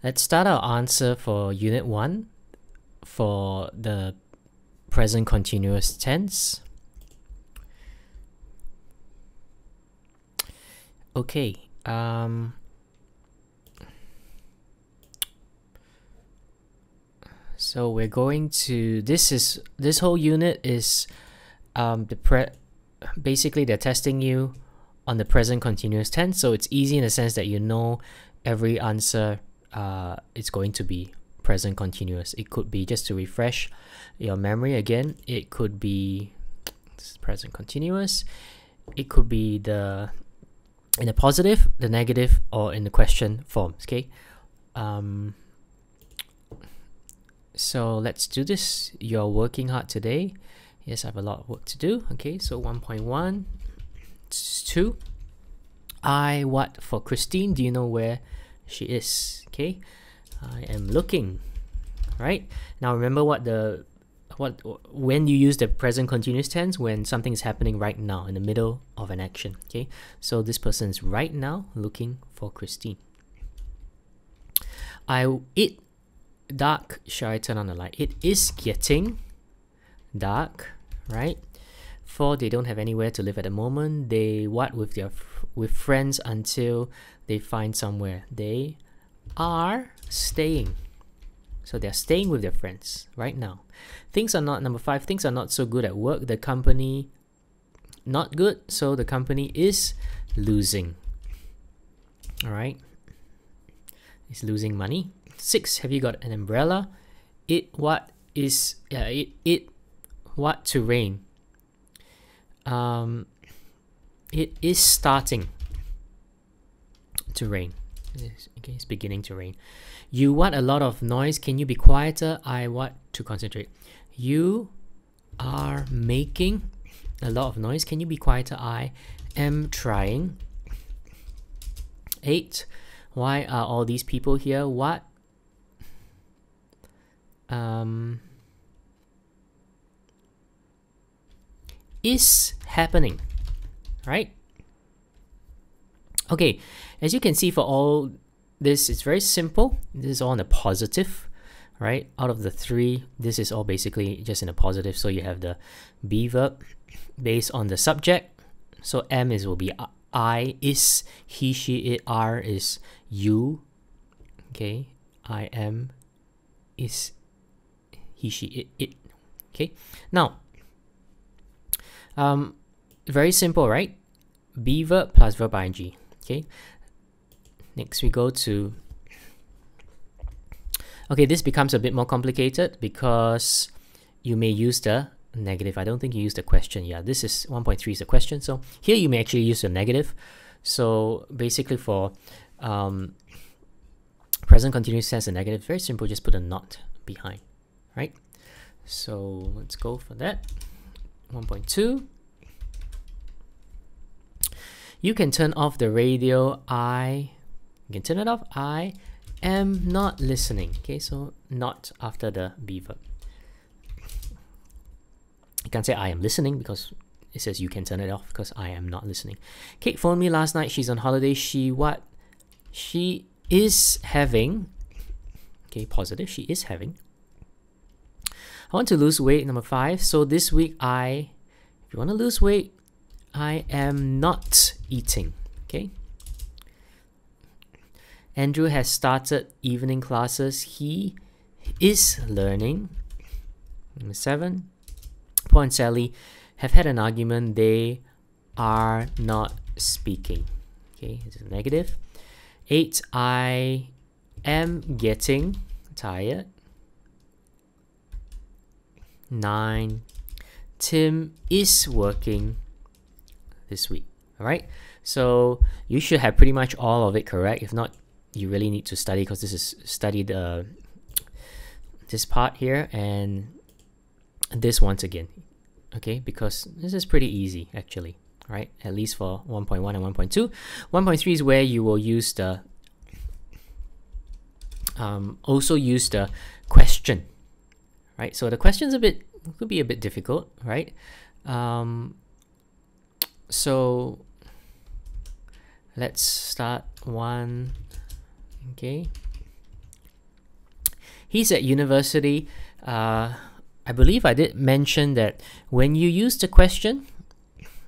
Let's start our answer for Unit 1 for the present continuous tense. Okay, so we're going to, this whole unit is basically they're testing you on the present continuous tense, so it's easy in the sense that you know every answer is going to be present continuous. It could be, just to refresh your memory again, it could be present continuous, it could be in the positive, the negative, or in the question forms. Okay, so let's do this. You're working hard today. Yes, I have a lot of work to do. Okay, so 1.1 2. I what for Christine? Do you know where she is? Okay, I am looking. Right, now remember when you use the present continuous tense, when something is happening right now in the middle of an action. Okay, so this person is right now looking for Christine. It dark. Shall I turn on the light? It is getting dark, right? 4, they don't have anywhere to live at the moment. They what with friends until they find somewhere. They are staying. So they're staying with their friends right now. Things are not, number 5, things are not so good at work. The company, not good, so the company is losing. All right, it's losing money. 6, have you got an umbrella? It what to rain. It is starting to rain. Okay, it's beginning to rain. You want a lot of noise. Can you be quieter? I want to concentrate. You are making a lot of noise. Can you be quieter? I am trying. 8. Why are all these people here? What is happening? Right? Okay, as you can see, for all this, it's very simple. This is all in a positive, right? Out of the 3, this is all basically just in a positive. So you have the be verb based on the subject. So am will be I, is he, she, it, are is you. Okay, I am is he, she, it. Okay, now very simple, right? Be verb plus verb ing. Okay, next we go to, okay, this becomes a bit more complicated because you may use the negative. I don't think you use the question. Yeah, this is 1.3 is the question, so here you may actually use the negative. So basically for present continuous tense, the negative, very simple, just put a not behind, right? So let's go for that. 1.2, you can turn off the radio. You can turn it off. I am not listening. Okay, so not after the be verb. You can't say I am listening because it says you can turn it off because I am not listening. Kate phoned me last night. She's on holiday. She what? She is having. Okay, positive. She is having. I want to lose weight. Number 5. So this week if you want to lose weight, I am not eating. Okay. Andrew has started evening classes. He is learning. Number 7. Paul and Sally have had an argument. They are not speaking. Okay, this is a negative. 8. I am getting tired. 9. Tim is working this week. All right, so you should have pretty much all of it correct. If not, you really need to study, because this is studied this part here and this once again. Okay, because this is pretty easy actually, right? At least for 1.1 and 1.2. 1.3 is where you will use the also use the question, right? So the question's could be a bit difficult, right? So let's start 1. Okay, he's at university. I believe I did mention that when you use the question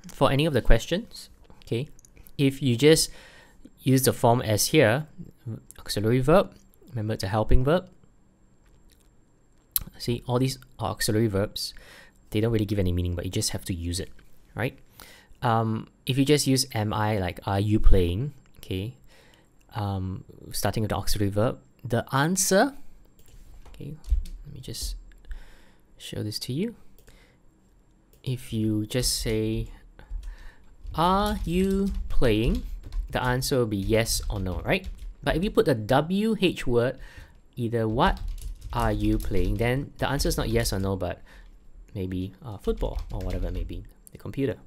for any of the questions, okay, if you just use the form as here, auxiliary verb, remember it's a helping verb. See, all these are auxiliary verbs. They don't really give any meaning, but you just have to use it, right? If you just use am I, like are you playing, okay, starting with the auxiliary verb, the answer, okay, let me just show this to you. If you just say, are you playing? The answer will be yes or no, right? But if you put the WH word, either what are you playing, then the answer is not yes or no, but maybe football or whatever it may be, the computer.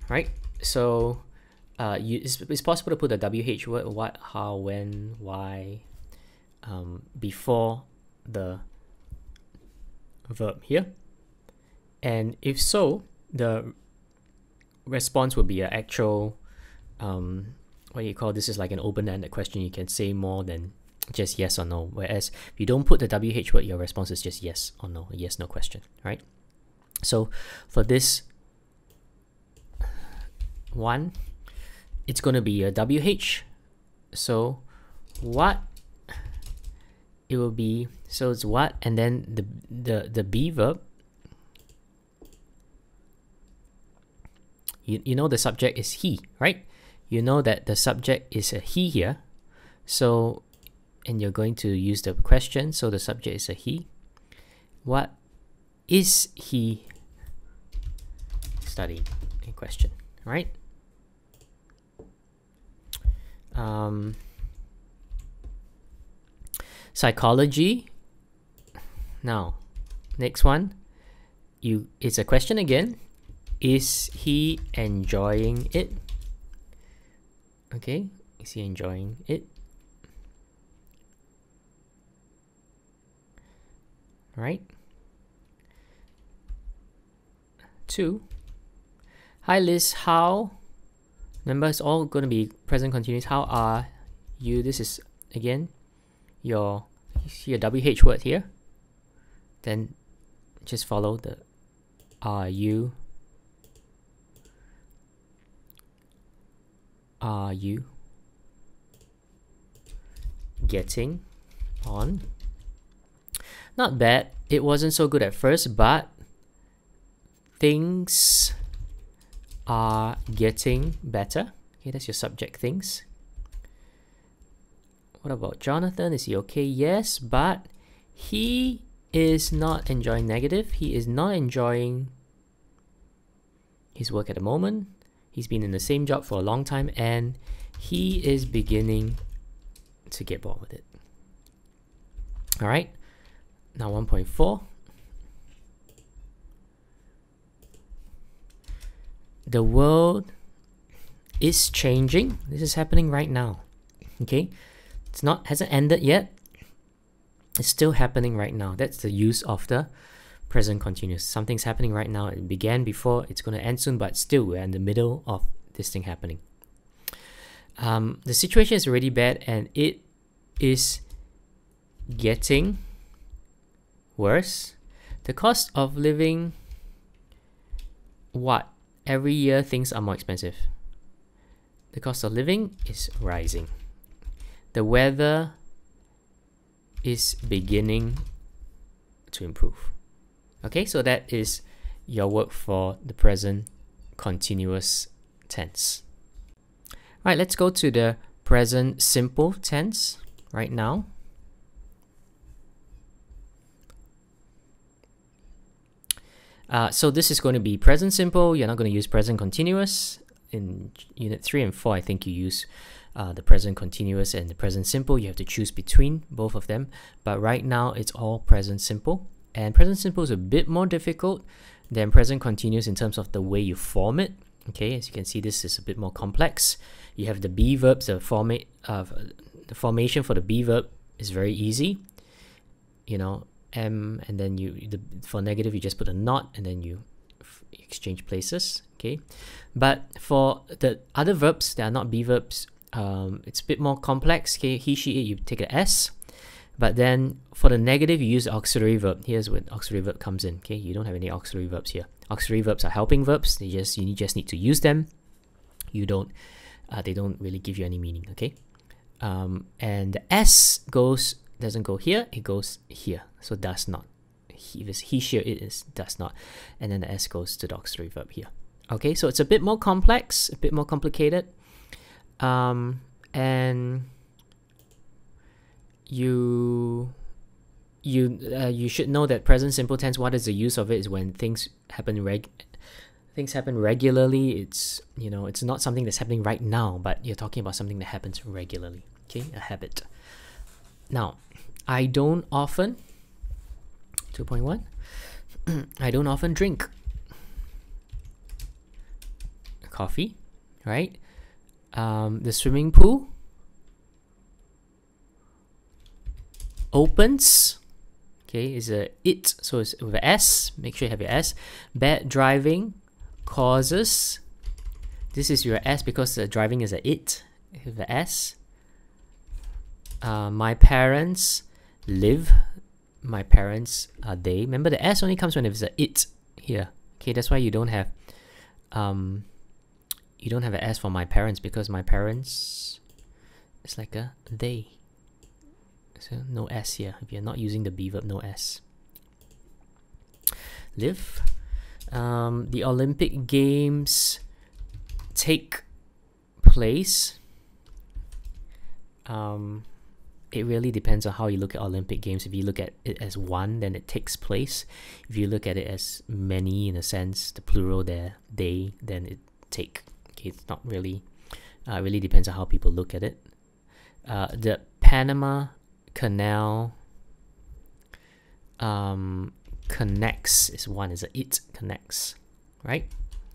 Right? So it's possible to put the WH word, what, how, when, why, before the verb here. And if so, the response would be an actual, what do you call this, is like an open-ended question. You can say more than just yes or no. Whereas if you don't put the WH word, your response is just yes or no, a yes/no question, right? So for this one, it's going to be a WH. So what, it will be, so it's what, and then the be verb. You know the subject is he, right? You know that the subject is a he here. So, and you're going to use the question, so the subject is a he. What is he studying? A question, right? Psychology. Now, next one, it's a question again. Is he enjoying it? Okay, is he enjoying it? Right? 2. Hi Liz, how? Remember, it's all going to be present continuous. How are you? This is again you see a WH word here. Then just follow the are you. Are you getting on? Not bad. It wasn't so good at first, but things are getting better. Okay, that's your subject, things. What about Jonathan? Is he okay? Yes, but he is not enjoying negative. He is not enjoying his work at the moment. He's been in the same job for a long time and he is beginning to get bored with it. All right. Now 1.4. The world is changing. This is happening right now. Okay. Hasn't ended yet. It's still happening right now. That's the use of the present continuous. Something's happening right now. It began before, it's going to end soon, but still we're in the middle of this thing happening. The situation is already bad and it is getting worse. The cost of living, what? Every year things are more expensive. The cost of living is rising. The weather is beginning to improve. Okay, so that is your work for the present continuous tense. Right, let's go to the present simple tense right now. So this is going to be present simple. You're not going to use present continuous. In unit 3 and 4, I think you use the present continuous and the present simple. You have to choose between both of them. But right now, it's all present simple. And present simple is a bit more difficult than present continuous in terms of the way you form it. Okay, as you can see, this is a bit more complex. You have the be verbs. The formation for the be verb is very easy. You know, and then for negative you just put a not and then you exchange places. Okay, but for the other verbs that are not be verbs, it's a bit more complex. Okay, he, she, it, you take a S. But then for the negative, you use the auxiliary verb. Here's where auxiliary verb comes in. Okay, you don't have any auxiliary verbs here. Auxiliary verbs are helping verbs. You just need to use them. You don't. They don't really give you any meaning. Okay, and the S doesn't go here. It goes here. So does not. If it's he, she, or it is does not, and then the S goes to the auxiliary verb here. Okay, so it's a bit more complex, a bit more complicated, and you should know that present simple tense, what is the use of it, is when things happen regularly. It's, you know, it's not something that's happening right now, but you're talking about something that happens regularly. Okay, a habit. Now, I don't often 2.1 I don't often drink coffee, right? The swimming pool opens. Okay, is a it, so it's with a S. Make sure you have your S. Bad driving causes. This is your S because the driving is a it with the S. My parents live. My parents are they. Remember, the S only comes when there's a it here. Okay, that's why you don't have an S for my parents, because my parents is like a they. So no S here. If you're not using the be verb, no S. Live. The Olympic Games take place. It really depends on how you look at Olympic Games. If you look at it as one, then it takes place. If you look at it as many, in a sense, the plural there, they, then it take. Okay, it's not really. Really depends on how people look at it. The Panama Canal connects is one. Is a it connects, right?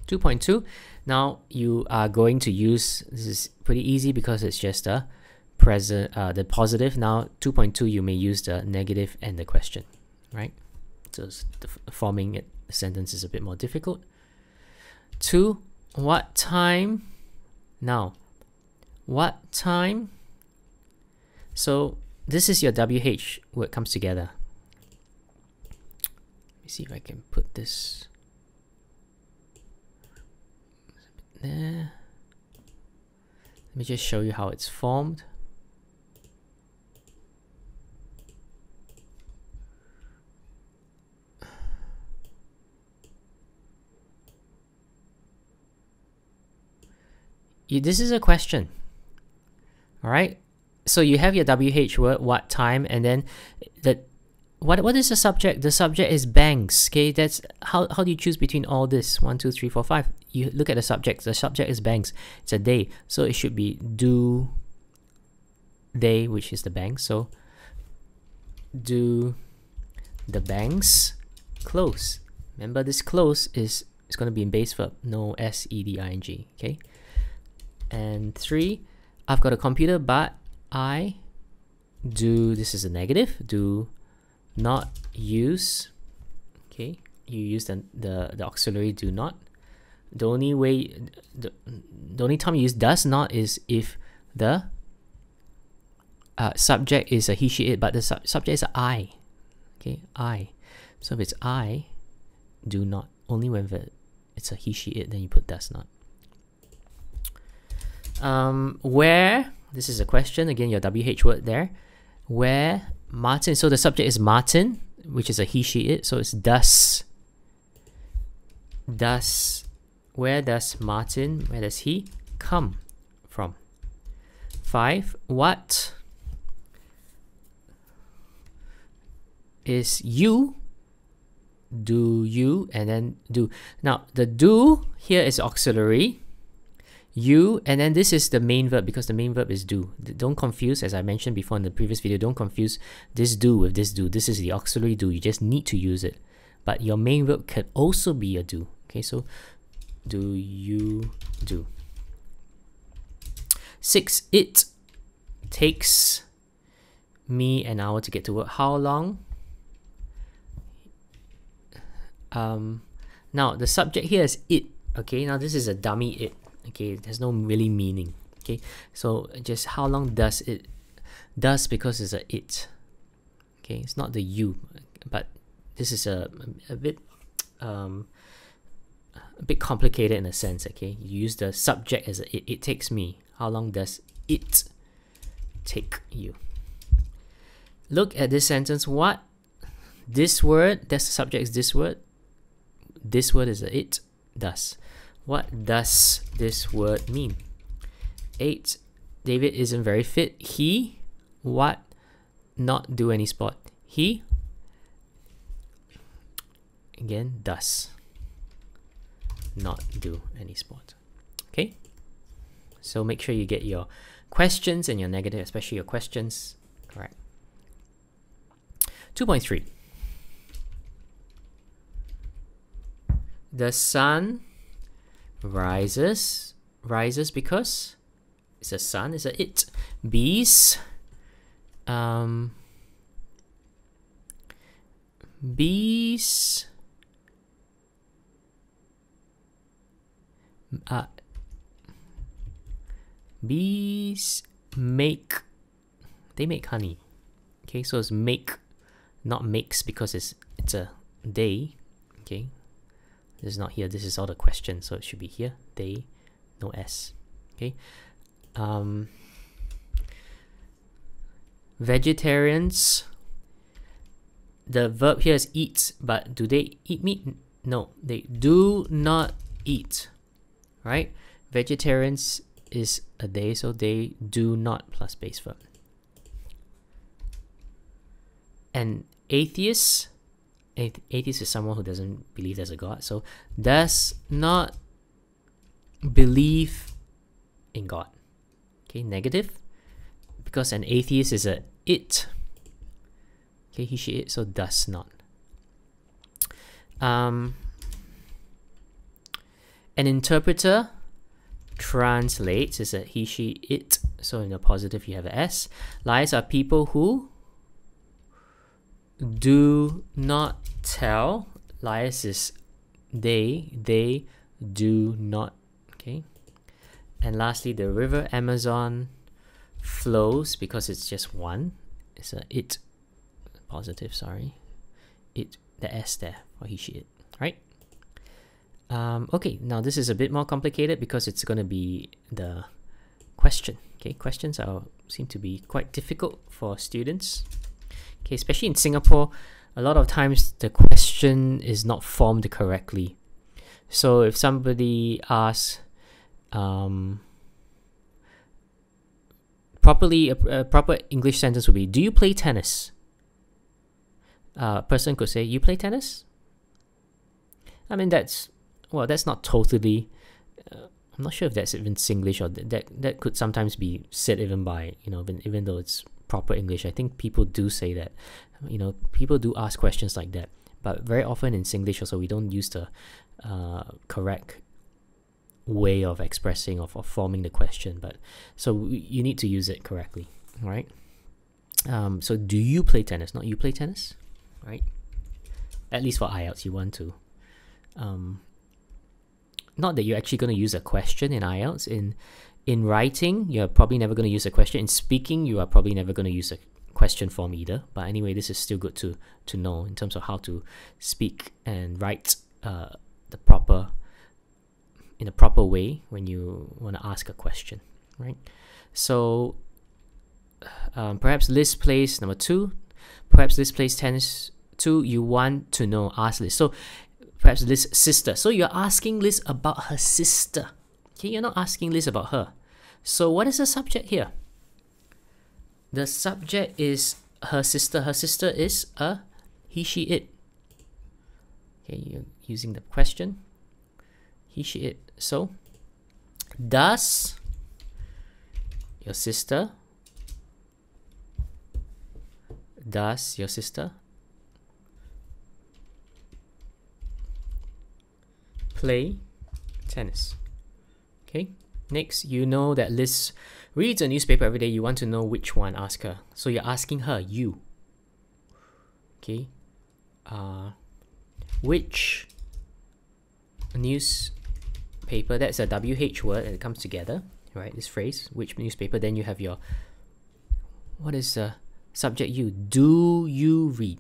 2.2. Now you are going to use. This is pretty easy because it's just a present, the positive. Now 2.2, you may use the negative and the question, right? So forming a sentence is a bit more difficult. 2, what time? Now, what time? So this is your WH word comes together. Let me see if I can put this there. Let me just show you how it's formed. This is a question. All right. So you have your WH word, what time, and then what is the subject? The subject is banks. Okay, that's how do you choose between all this? 1, 2, 3, 4, 5. You look at the subject. The subject is banks. It's a day, so it should be do they, which is the banks. So do the banks close? Remember, this close is going to be in base verb, no S-E-D-I-N-G. Okay. And 3, I've got a computer, but I do, this is a negative, do not use. Okay, you use the auxiliary do not. The only time you use does not is if the subject is a he, she, it, but the subject is a I. Okay, I. So if it's I, do not. Only when it's a he, she, it, then you put does not. Where, this is a question, again, your WH word there. Where Martin, so the subject is Martin, which is a he, she, it, so it's does. Where does Martin, where does he come from? 5, what is you, do you, and then do. Now, the do here is auxiliary. You, and then this is the main verb, because the main verb is do. Don't confuse, as I mentioned before in the previous video, don't confuse this do with this do. This is the auxiliary do. You just need to use it. But your main verb could also be a do. Okay, so do you do. 6, it takes me an hour to get to work. How long? Now the subject here is it. Okay, now this is a dummy it. Okay, there's no really meaning. Okay, so just how long does it? Does because it's a it. Okay, it's not the you, but this is a bit complicated in a sense. Okay, you use the subject as a it takes me. How long does it take you? Look at this sentence. What this word, that's the subject, is this word. This word is a it does. What does this word mean? 8. David isn't very fit. He what? Not do any sport. He again does not do any sport. Okay, so make sure you get your questions and your negative, especially your questions, correct. 2.3. The sun rises because it's a sun, it's a it. Bees bees make honey. Okay, so it's make, not makes, because it's a they. Okay, this is not here, this is all the question, so it should be here. They, no s. Okay, vegetarians, the verb here is eat, but do they eat meat? No, they do not eat, right? Vegetarians is a they, so they do not plus base verb. And atheist is someone who doesn't believe there's a God, so does not believe in God. Okay, negative, because an atheist is a it. Okay, he, she, it, so does not. An interpreter translates is a he, she, it, so in the positive you have a s. Lies are people who do not tell. Lies is they do not. Okay, and lastly, the river Amazon flows because it's just one. It's a it, positive, sorry, it, the s there for he, she, it, right? Okay, now this is a bit more complicated because it's going to be the question. Okay, questions seem to be quite difficult for students. Okay, especially in Singapore, a lot of times the question is not formed correctly. So if somebody asks, properly, a proper English sentence would be, do you play tennis? A person could say, you play tennis? I mean, that's not totally, I'm not sure if that's even Singlish, or that could sometimes be said even by, even though it's proper English. I think people do say that, people do ask questions like that, but very often in Singlish also we don't use the correct way of expressing or forming the question, but so you need to use it correctly, right? So do you play tennis, not you play tennis, right? At least for IELTS you want to, not that you're actually going to use a question in IELTS. In writing, you're probably never going to use a question. In speaking, you are probably never going to use a question form either. But anyway, this is still good to know in terms of how to speak and write in a proper way when you want to ask a question, right? So perhaps Liz plays number 2. Perhaps Liz plays tennis too. You want to know, ask Liz. So perhaps Liz's sister. So you're asking Liz about her sister. Okay, you're not asking Liz about her. So what is the subject here? The subject is her sister. Her sister is a he, she, it. Okay, you're using the question. He, she, it. So, does your sister play tennis? Okay, next, you know that Liz reads a newspaper every day. You want to know which one, ask her. So you're asking her, you. Okay, which newspaper, that's a WH word and it comes together, right? This phrase, which newspaper, then you have your, what is subject you. Do you read?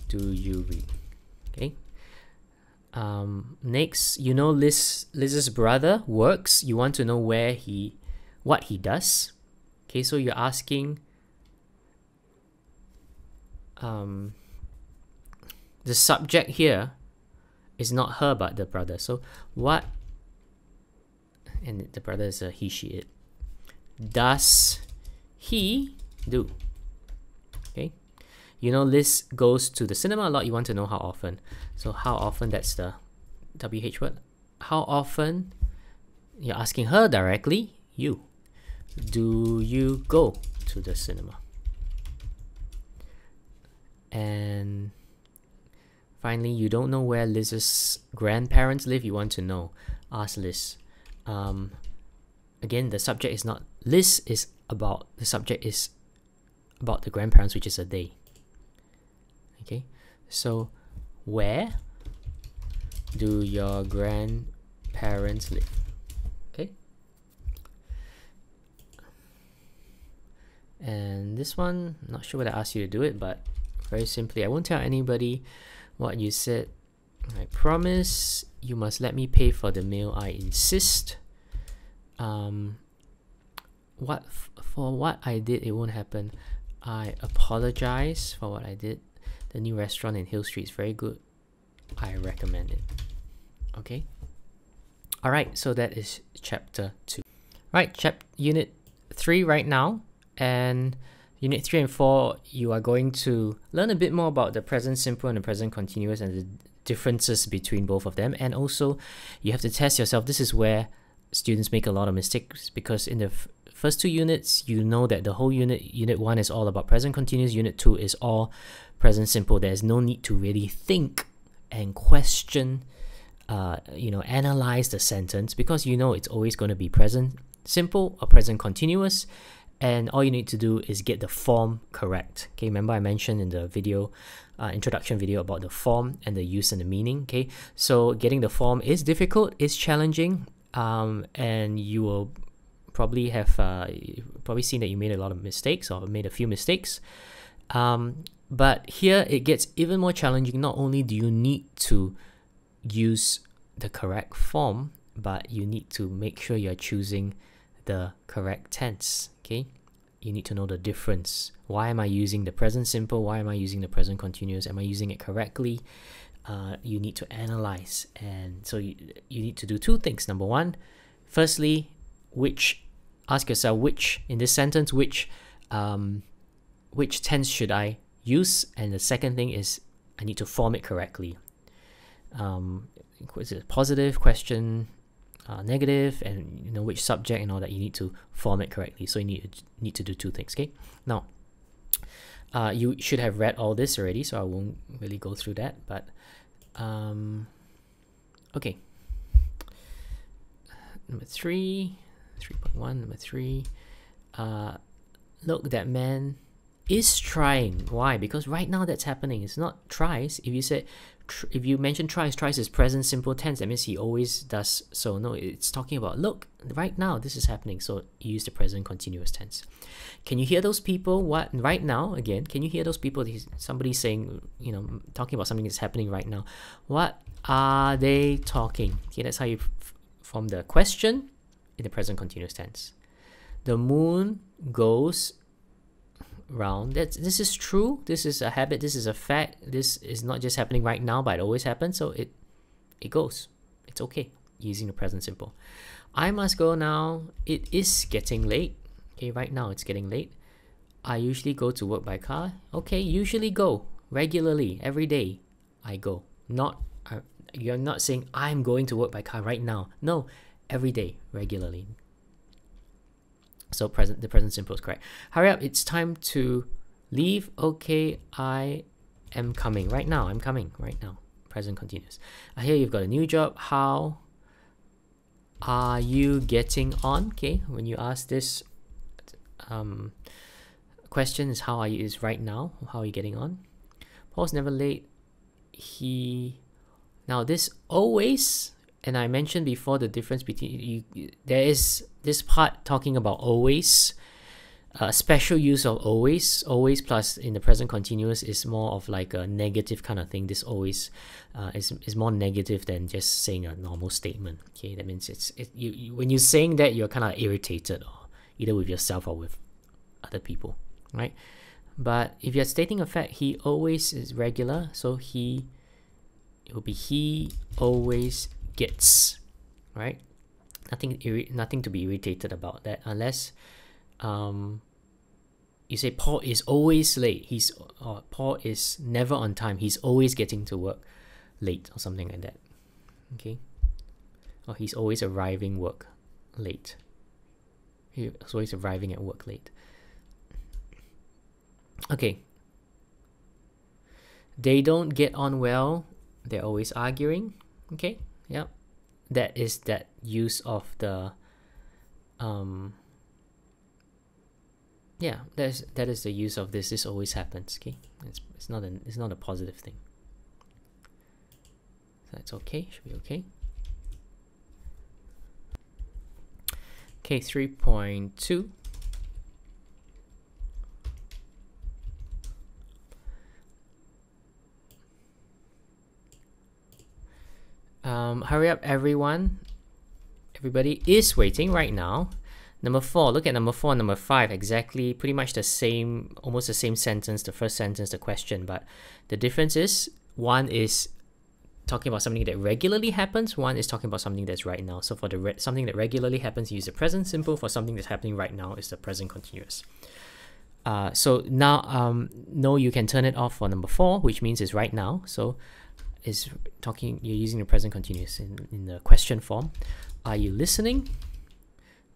Do you read? Okay. Next, you know Liz's brother works. You want to know what he does. Okay, so you're asking the subject here is not her but the brother. So what, and the brother is a he, she, it. Does he do? Okay. You know Liz goes to the cinema a lot. You want to know how often. So how often, that's the WH word. How often, you're asking her directly, you. Do you go to the cinema? And finally, you don't know where Liz's grandparents live. You want to know. Ask Liz. Again, the subject is not Liz, is about, the subject is about the grandparents, which is a they. Okay, so where do your grandparents live? Okay, and this one, I'm not sure what I asked you to do it, but very simply, I won't tell anybody what you said. I promise you must let me pay for the meal. I insist. For what I did, it won't happen. I apologize for what I did. The new restaurant in Hill Street is very good. I recommend it. Okay. All right. So that is chapter 2. Right. Unit 3 right now, and unit 3 and 4, you are going to learn a bit more about the present simple and the present continuous and the differences between both of them. And also, you have to test yourself. This is where students make a lot of mistakes, because in the first 2 units, you know that the whole unit 1 is all about present continuous, unit 2 is all present simple. There's no need to really think and question, analyze the sentence, because you know it's always going to be present simple or present continuous, and all you need to do is get the form correct. Okay, remember I mentioned in the video, introduction video, about the form and the use and the meaning. Okay, so getting the form is difficult, is challenging, and you will probably have seen that you made a lot of mistakes, or made a few mistakes. But here it gets even more challenging. Not only do you need to use the correct form, but you need to make sure you're choosing the correct tense. Okay, you need to know the difference. Why am I using the present simple? Why am I using the present continuous? Am I using it correctly? You need to analyze, and so you need to do 2 things. Number 1, firstly, ask yourself which in this sentence, which tense should I use, and the second thing is I need to form it correctly. Is it positive, question, negative, and which subject and all that. You need to form it correctly, so you need to do 2 things. Okay, now you should have read all this already, so I won't really go through that, but okay, number 3, 3.1, number 3, look, that man is trying. Why? Because right now that's happening. It's not tries. If you mention tries is present simple tense. That means he always does so. No, it's talking about, look, right now this is happening. So you use the present continuous tense. Can you hear those people? What right now? Again, can you hear those people? Somebody saying, talking about something that's happening right now. What are they talking? Okay, that's how you form the question in the present continuous tense. The moon goes round. This is true. This is a habit. This is a fact. This is not just happening right now, but it always happens. So it goes. It's okay using the present simple. I must go now. It is getting late. Okay, right now it's getting late. I usually go to work by car. Okay, usually go regularly every day. I go. You're not saying I'm going to work by car right now. No, every day, regularly. So the present simple is correct. Hurry up, it's time to leave. Okay, I am coming right now. I'm coming right now. Present continuous. I hear you've got a new job. How are you getting on? Okay, when you ask this question, is how are you, is right now. How are you getting on? Paul's never late. Now this always, and I mentioned before the difference between there is this part talking about always. Special use of always. Always plus in the present continuous is more of like a negative kind of thing. This always is more negative than just saying a normal statement. Okay, that means when you're saying that, you're kind of irritated, or either with yourself or with other people, right? But if you're stating a fact, he always is regular, so it will be he always gets, right? Nothing to be irritated about that, unless you say Paul is always late. Paul is never on time. He's always getting to work late, or something like that. Okay, or he's always arriving work late. He's always arriving at work late. Okay. They don't get on well. They're always arguing. Okay. Yep. That is that use of the yeah, that is the use of this always happens. Okay, it's not a positive thing. So that's okay, should be okay. Okay, 3.2. Hurry up, everyone. Everybody is waiting right now. Number 4, look at number 4 and number 5, exactly, pretty much the same, almost the same sentence, the first sentence, the question, but the difference is, one is talking about something that regularly happens, one is talking about something that's right now. So for the something that regularly happens, use the present simple. For something that's happening right now, is the present continuous. So now, no, you can turn it off for number 4, which means it's right now. So you're using the present continuous in the question form. Are you listening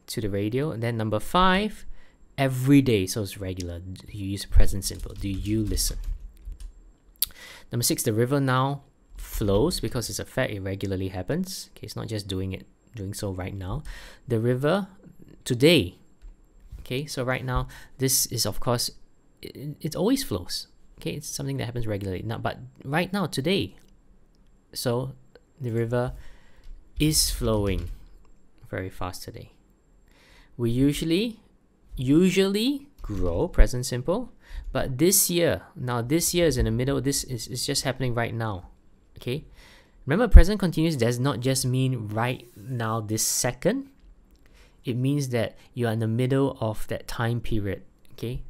to the radio? And then number 5, every day, so it's regular. You use present simple. Do you listen? Number 6, the river now flows, because it's a fact, it regularly happens. Okay, it's not just doing so right now. The river today. Okay, so right now, this is, of course, it always flows. Okay, it's something that happens regularly. Now, but right now, today, so the river is flowing very fast today. We usually grow, present simple, but this year is in the middle. This is just happening right now. Okay, remember, present continuous does not just mean right now, this second. It means that you are in the middle of that time period. Okay,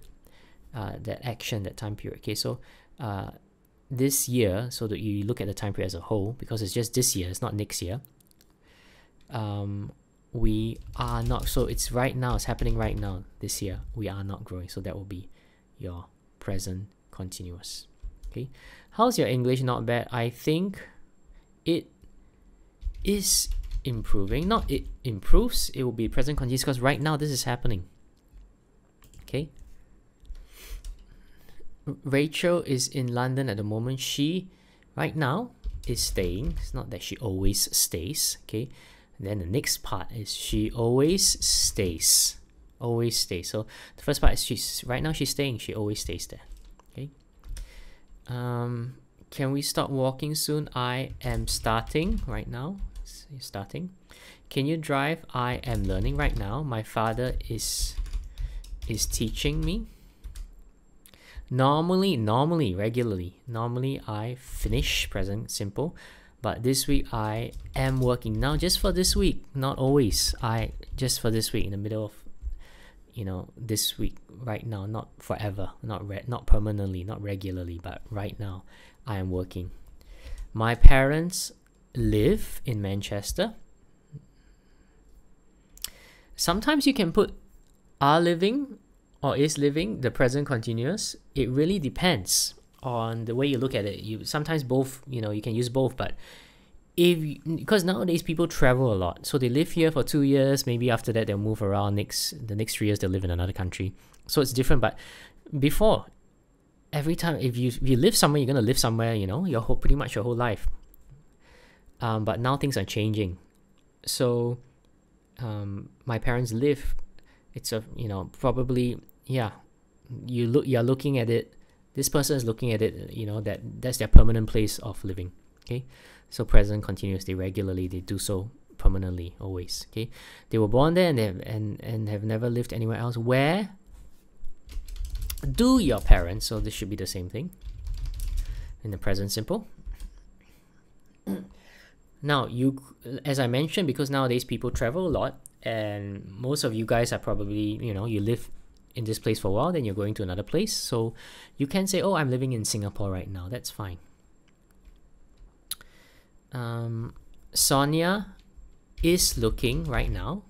that action, that time period. Okay, so this year, so that you look at the time period as a whole, because it's just this year, it's not next year. We are not, so it's right now, it's happening right now, this year, we are not growing. So that will be your present continuous. Okay, how's your English? Not bad. I think it is improving. Not it improves, it will be present continuous, because right now this is happening. Okay, Rachel is in London at the moment. She right now is staying. It's not that she always stays. Okay, and then the next part is she always stays. Always stays. So the first part is she's staying. She always stays there. Okay. Can we start walking soon? I am starting right now. Starting. Can you drive? I am learning right now. My father is teaching me. Normally, regularly. Normally, I finish present simple. But this week, I am working. Now, just for this week, not always. Just for this week, in the middle of, this week, right now, not forever, not permanently, not regularly, but right now, I am working. My parents live in Manchester. Sometimes you can put are living or is living, the present continuous. It really depends on the way you look at it. You sometimes both, you can use both, but because nowadays people travel a lot, so they live here for 2 years, maybe after that they'll move around, the next 3 years they'll live in another country, so it's different. But before, every time, if you live somewhere, you're going to live somewhere, pretty much your whole life. But now things are changing. So my parents live, it's probably, you're looking at it, this person is looking at it, that's their permanent place of living. Okay, so present continuous, they do so permanently, always. Okay, they were born there and have never lived anywhere else. Where? Do your parents, so this should be the same thing in the present simple. Now, as I mentioned, because nowadays people travel a lot, and most of you guys are probably, you live in this place for a while, then you're going to another place. So you can say, oh, I'm living in Singapore right now. That's fine. Sonia is looking right now.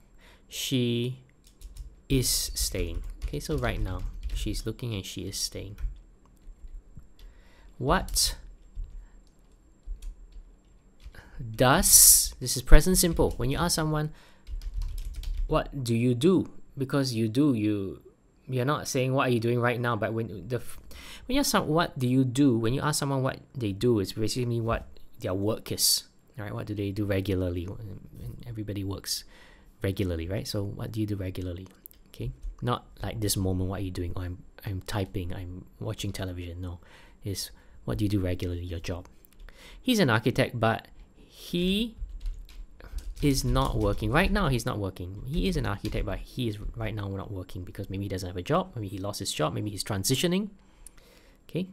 She is staying. Okay, so right now, she's looking and she is staying. What does, this is present simple. When you ask someone, what do you do? Because you're not saying what are you doing right now, but when you ask someone what do you do, when you ask someone what they do, it's basically what their work is. All right, what do they do regularly? Everybody works regularly, right? So what do you do regularly? Okay, not like this moment, what are you doing? Oh, I'm typing, I'm watching television. No, it's what do you do regularly, your job. He's an architect, but he is not working right now. He's not working. He is an architect, but he is right now not working because maybe he doesn't have a job, maybe he lost his job, maybe he's transitioning. Okay,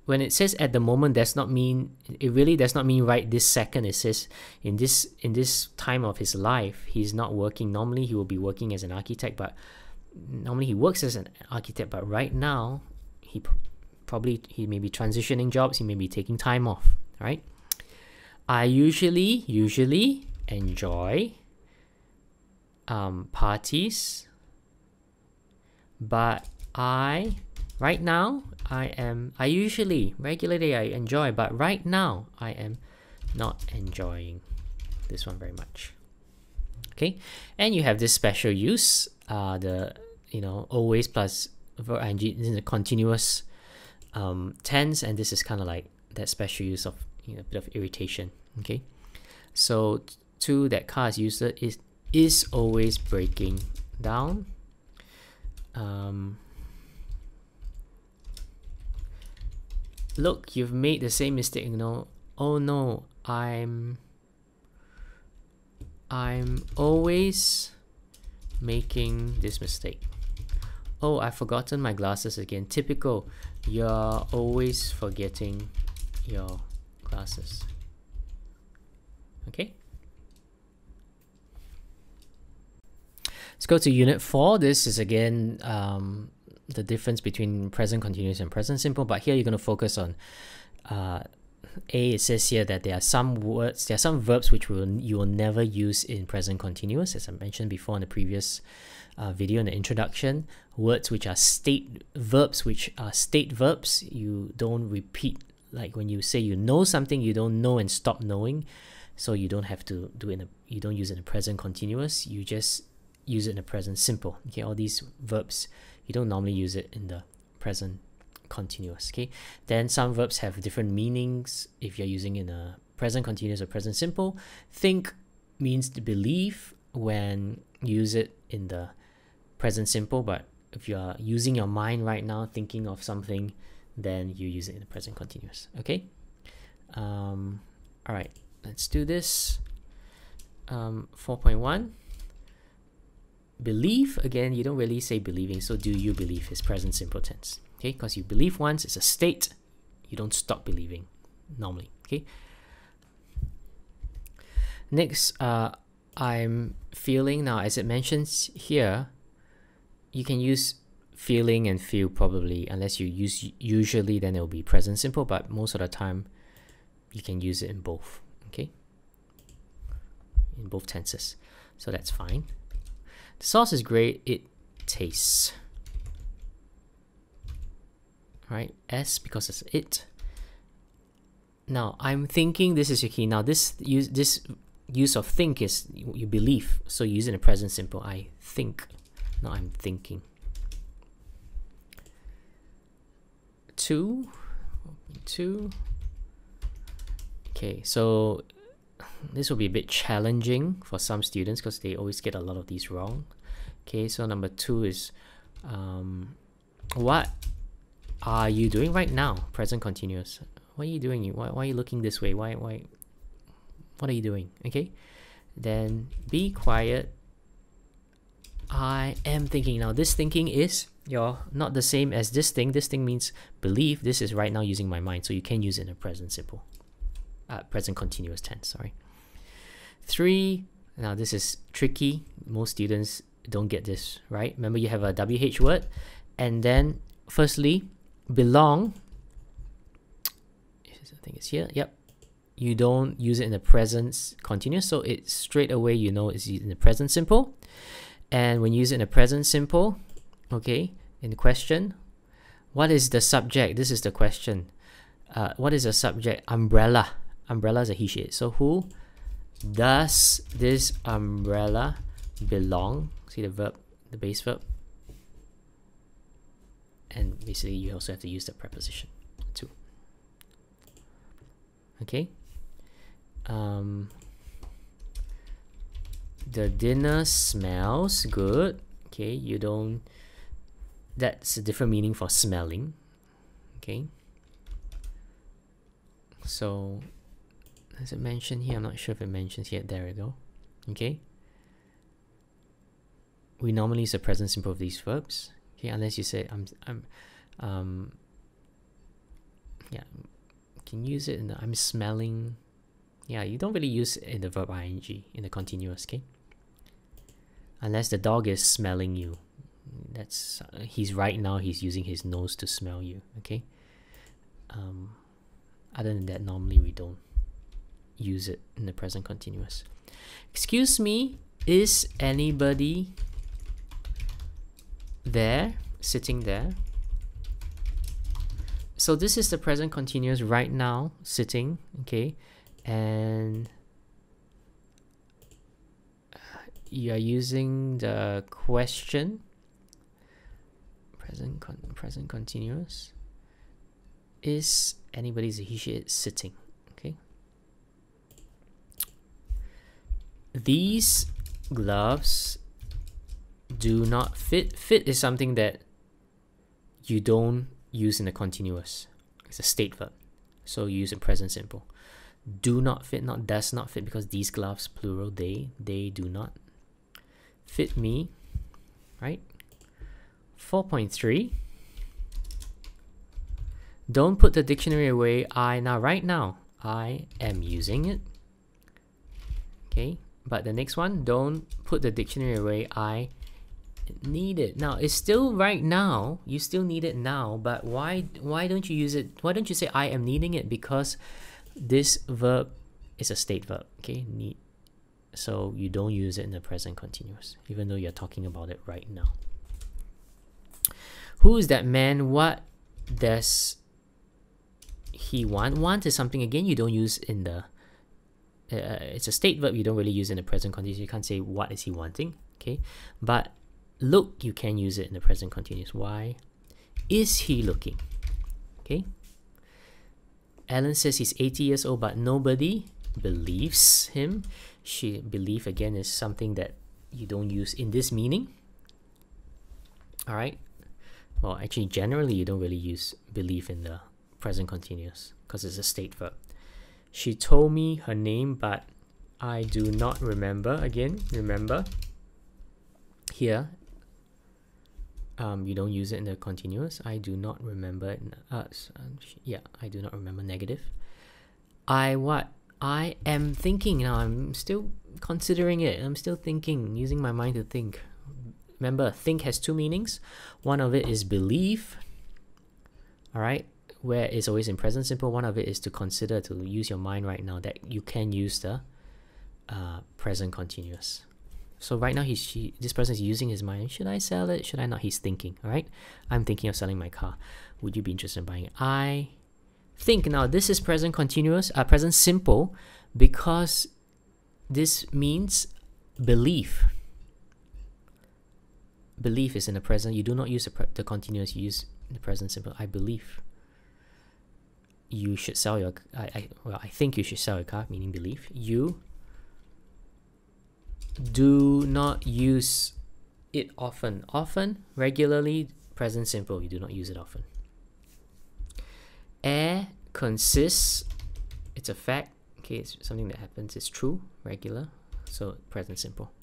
when it says at the moment, it really does not mean right this second. It says in this time of his life, he's not working. Normally he will be working as an architect, but normally he works as an architect, but right now he may be transitioning jobs, he may be taking time off. All right, I usually enjoy parties, but regularly I enjoy, but right now I am not enjoying this one very much. Okay, and you have this special use, always plus verb ing in the continuous tense, and this is kind of like that special use of a bit of irritation. Okay, so that car is used is always breaking down. Look, you've made the same mistake. Oh no, I'm always making this mistake. Oh, I've forgotten my glasses again. Typical, you're always forgetting your glasses. Okay, let's go to unit 4. This is again the difference between present continuous and present simple, but here you're going to focus on it says here that there are some verbs which you will never use in present continuous, as I mentioned before in the previous video in the introduction. Words which are verbs which are state verbs, you don't repeat. Like when you say you know something, you don't know and stop knowing, so you don't have to you don't use it in the present continuous, you just use it in the present simple. Okay, all these verbs you don't normally use it in the present continuous. Okay, then some verbs have different meanings if you're using in a present continuous or present simple. Think means to believe when you use it in the present simple, but if you are using your mind right now thinking of something, then you use it in the present continuous. Okay, all right, let's do this. 4.1, believe. Again, you don't really say believing, so do you believe is present simple tense. Okay, because you believe once, it's a state, you don't stop believing normally. Okay, next, I'm feeling. Now, as it mentions here, you can use feeling and feel probably, unless you use usually, then it will be present simple, but most of the time you can use it in both. Okay, in both tenses, so that's fine. The sauce is great, it tastes. Right, S because it's it. Now I'm thinking, this is your key. Now this use of think is you believe, so you use it in the present simple. I think. Now I'm thinking. 2. Okay, so this will be a bit challenging for some students because they always get a lot of these wrong. Okay, so number 2 is what are you doing right now? Present continuous. What are you doing? Why are you looking this way? Why? What are you doing? Okay, then be quiet. I am thinking. Now this thinking is You're not the same as this thing. This thing means believe. This is right now using my mind, so you can use it in a present simple. Present continuous tense, sorry. 3, now this is tricky. Most students don't get this, right? Remember, you have a WH word, and then firstly, belong. I think it's here. Yep. You don't use it in the present continuous, so it's straight away you know it's in the present simple. And when you use it in the present simple, okay, in the question, what is the subject? This is the question. What is the subject? Umbrella. Umbrella is a he, she. So who does this umbrella belong? See the verb, the base verb. And basically you also have to use the preposition too. Okay. The dinner smells good. Okay, you don't, that's a different meaning for smelling. Okay. So, does it mention here? I'm not sure if it mentions here. There we go. Okay. We normally use the present simple of these verbs. Okay, unless you say yeah, you can use it in the I'm smelling. Yeah, you don't really use it in the verb ing in the continuous. Okay. Unless the dog is smelling you, that's he's right now he's using his nose to smell you. Okay. Other than that, normally we don't use it in the present continuous. Excuse me, is anybody there, sitting there? So this is the present continuous right now, sitting. Okay, and you are using the question, present continuous. Is anybody's he, she, it sitting? Okay. These gloves do not fit. Fit is something that you don't use in the continuous. It's a state verb, so you use in present simple. Do not fit, not does not fit, because these gloves, plural, they do not fit me, right? 4.3. Don't put the dictionary away. Right now I am using it. Okay, but the next one, don't put the dictionary away. I need it. Now it's still right now. You still need it now, but why don't you use it? Why don't you say I am needing it? Because this verb is a state verb. Okay, need. So you don't use it in the present continuous, even though you're talking about it right now. Who is that man? What does he want? Want is something, again, you don't use in the it's a state verb. You don't really use it in the present continuous. You can't say what is he wanting. Okay, but look, you can use it in the present continuous. Why is he looking? Okay, Alan says he's 80 years old, but nobody believes him. Believe, again, is something that you don't use in this meaning. All right, well, actually generally you don't really use believe in the present continuous because it's a state verb. She told me her name, but I do not remember. Again, remember here, you don't use it in the continuous. I do not remember it. Yeah, I do not remember, negative. I am thinking now. I'm still considering it. I'm still thinking, using my mind to think. Remember, think has two meanings. One of it is believe, all right, where it's always in present simple. One of it is to consider, to use your mind right now, that you can use the present continuous. So right now this person is using his mind. Should I sell it? Should I not? He's thinking. All right, I'm thinking of selling my car. Would you be interested in buying it? I think. Now this is present continuous, present simple, because this means belief. Belief is in the present. You do not use the continuous. You use the present simple. I believe you should sell your. I think you should sell your car, meaning belief. You do not use it often. Often, regularly, present simple. You do not use it often. Air consists. It's a fact. Okay, it's something that happens. It's true, regular. So present simple.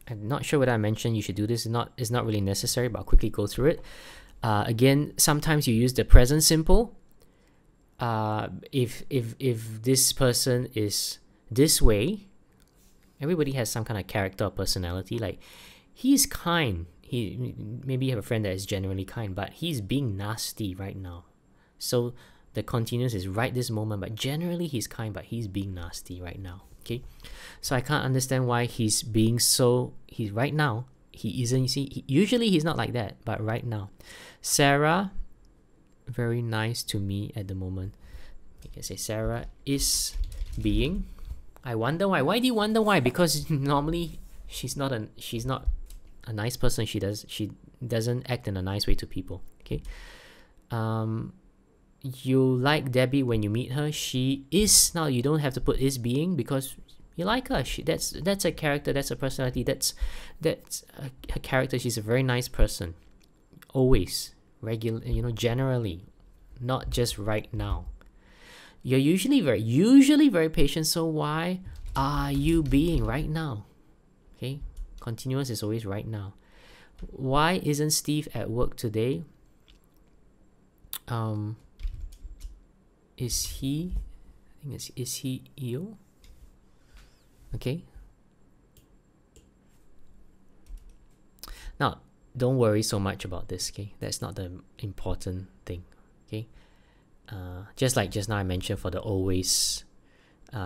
I'm not sure whether I mentioned you should do this. It's not really necessary, but I'll quickly go through it. Again, sometimes you use the present simple. If this person is this way, everybody has some kind of character or personality. Like, he's kind. Maybe you have a friend that is generally kind, but he's being nasty right now. So the continuous is right this moment, but generally he's kind, but he's being nasty right now. Okay, so I can't understand why he's being so. He's right now. He isn't. You see, usually he's not like that, but right now, Sarah, very nice to me at the moment. You can say Sarah is being. I wonder why. Why do you wonder why? Because normally she's not a nice person. She doesn't act in a nice way to people. Okay. You like Debbie when you meet her. She is. Now you don't have to put is being because you like her. That's a character. That's a personality. That's a character. She's a very nice person. Always, regular. Generally, not just right now. You're usually very patient. So why are you being right now? Okay, continuous is always right now. Why isn't Steve at work today? Is he? I think is he ill? Okay. Now, don't worry so much about this. Okay, that's not the important thing. Okay. Just like just now I mentioned for the always,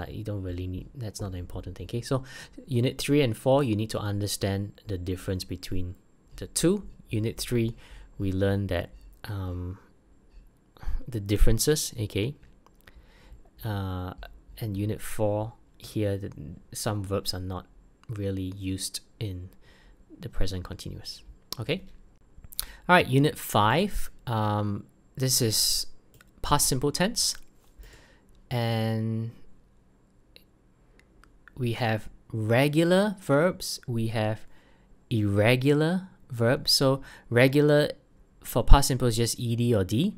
you don't really need. That's not the important thing. Okay. So, unit 3 and 4, you need to understand the difference between the two. Unit 3, we learned that the differences, okay, and unit 4 here, some verbs are not really used in the present continuous. Okay, all right, unit 5, this is past simple tense, and we have regular verbs, we have irregular verbs. So regular for past simple is just ed or d.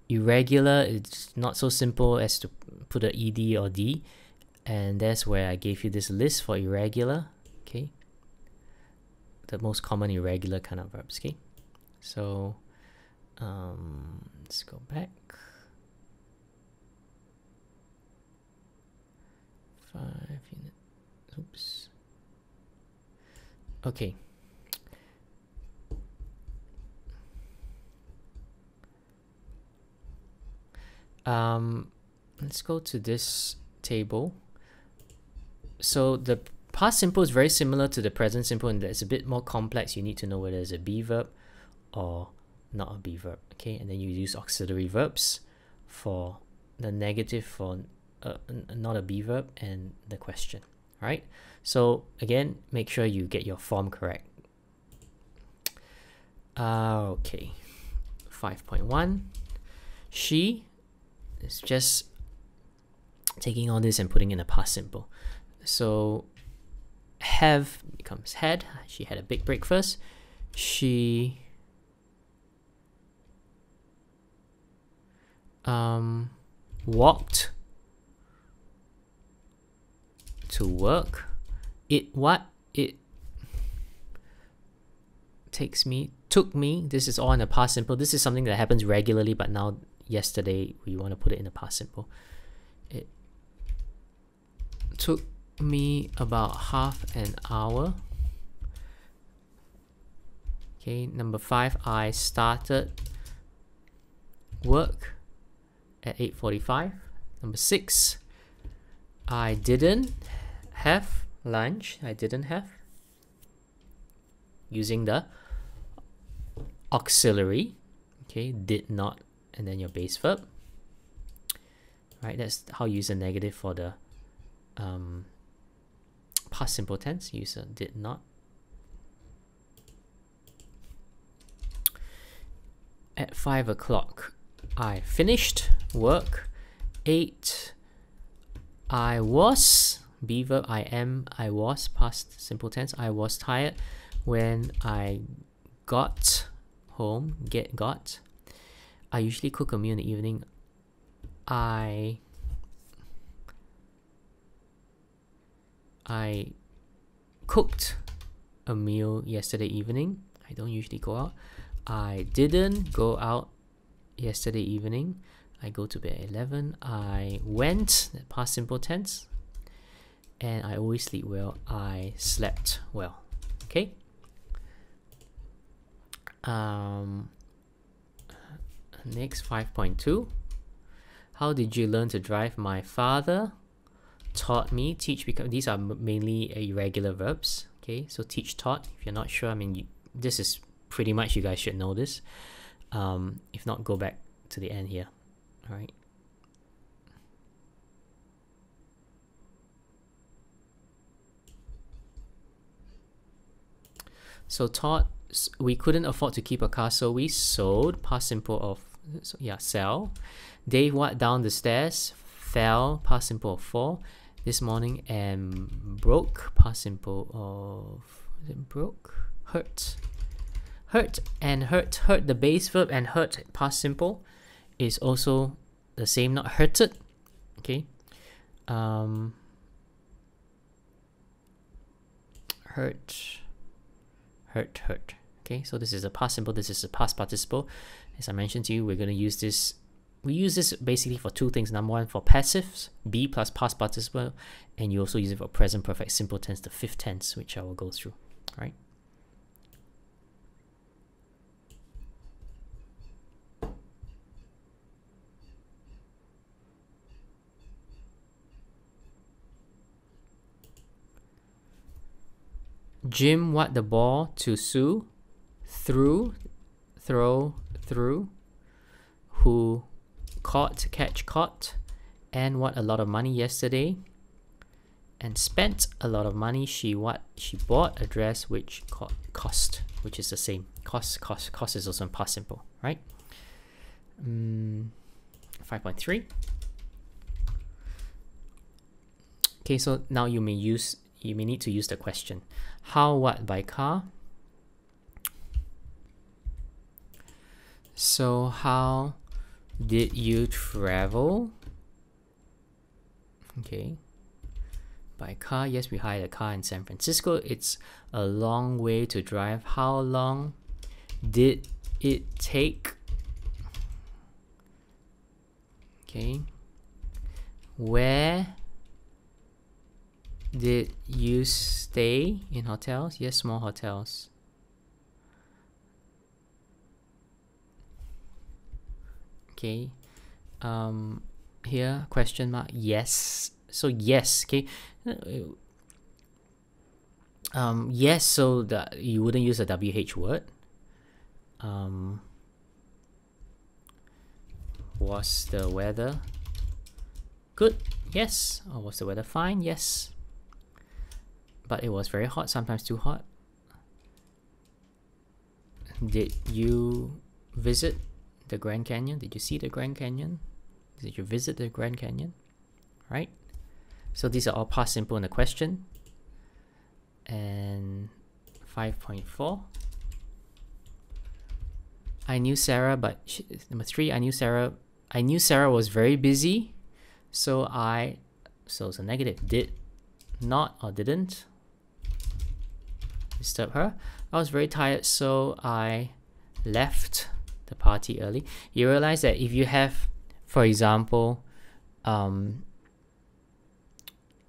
Irregular, it's not so simple as to put a ed or d, and that's where I gave you this list for irregular. Okay, the most common irregular kind of verbs. Okay, so let's go back. 5 unit. Oops. Okay. Let's go to this table. So the past simple is very similar to the present simple, and it's a bit more complex. You need to know whether it's a be verb or not a be verb. Okay, and then you use auxiliary verbs for the negative for not a be verb and the question. All right. So again, make sure you get your form correct. Okay. 5.1. She is just taking all this and putting in a past simple. So have becomes had. She had a big breakfast. She walked to work. It took me. This is all in the past simple. This is something that happens regularly, but now yesterday we want to put it in the past simple. It took me about half an hour. Okay, number 5, I started work at 8:45. Number 6, I didn't have lunch. I didn't have. Using the auxiliary. Okay, did not, and then your base verb. Right, that's how you use a negative for the past simple tense. Use a did not. At 5 o'clock, I finished work. 8, I was, be verb, I am, I was, past simple tense. I was tired when I got home. Got. I usually cook a meal in the evening. I cooked a meal yesterday evening. I don't usually go out. I didn't go out yesterday evening. I go to bed at 11. I went, past simple tense. And I always sleep well. I slept well. Okay. Next, 5.2. How did you learn to drive? My father taught me. Teach, because these are mainly irregular verbs. Okay, so teach, taught. If you're not sure, I mean, this is pretty much, you guys should know this. If not, go back to the end here. All right. So taught, we couldn't afford to keep a car, so we sold, past simple of, so yeah, sell. Dave walked down the stairs, fell, past simple of fall, this morning, and broke, past simple of, is it broke? Hurt. Hurt and hurt. Hurt, the base verb, and hurt, past simple, is also the same, not hurted. Okay. Hurt. Hurt. Okay, so this is a past simple, this is a past participle. As I mentioned to you, we're going to use this. We use this basically for two things. Number one, for passives, be plus past participle, and you also use it for present perfect simple tense, the fifth tense, which I will go through. All right. Jim what the ball to Sue, throw, through, who caught, catch, caught, and what a lot of money yesterday, and spent a lot of money. She bought a dress which cost, which is the same. Cost is also in past simple, right? 5.3. Okay, so now you may need to use the question. How, what, by car? So how did you travel? Okay. By car, yes, we hired a car in San Francisco. It's a long way to drive. How long did it take? Okay. Where did you stay? In hotels? Yes, small hotels. Okay. Here, question mark. Yes. So yes. Okay. Yes. So that you wouldn't use a WH word. Was the weather good? Yes. Or was the weather fine? Yes. But it was very hot, sometimes too hot. Did you visit the Grand Canyon? Did you see the Grand Canyon? Did you visit the Grand Canyon? Right? So these are all past simple in the question. And 5.4. I knew Sarah, but number 3, I knew Sarah was very busy, so it's a negative. Did not or didn't disturb her. I was very tired, so I left the party early. You realize that if you have, for example,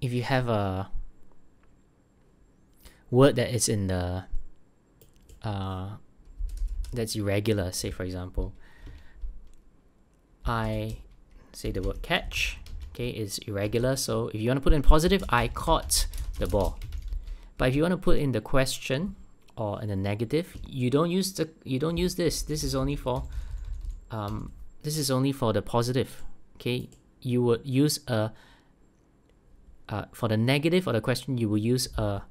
if you have a word that is in the that's irregular, say for example, I say the word catch, okay, is irregular. So if you want to put in positive, I caught the ball. But if you want to put in the question or in the negative, you don't use this. This is only for the positive. Okay, you would use a for the negative or the question, you will use a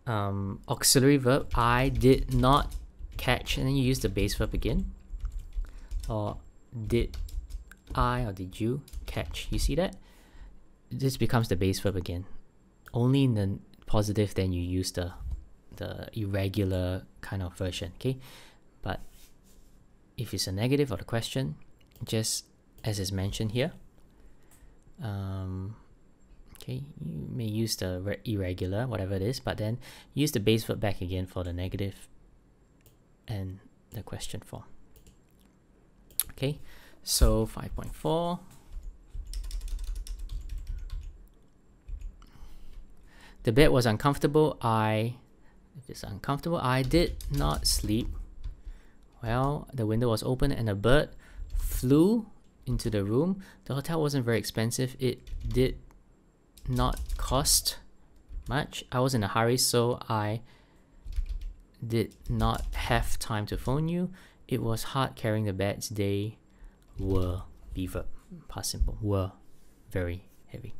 auxiliary verb. I did not catch, and then you use the base verb again. Or did I or did you catch? You see that? This becomes the base verb again. Only in the positive then you use the irregular kind of version, okay? But if it's a negative or the question, just as is mentioned here, Okay, you may use the irregular, whatever it is, but then use the base verb back again for the negative and the question form. Okay, so 5.4. The bed was uncomfortable. If it's uncomfortable, I did not sleep. Well, the window was open and a bird flew into the room. The hotel wasn't very expensive. It did not cost much. I was in a hurry, so I did not have time to phone you. It was hard carrying the bags. They were, be verb, past simple, were very heavy.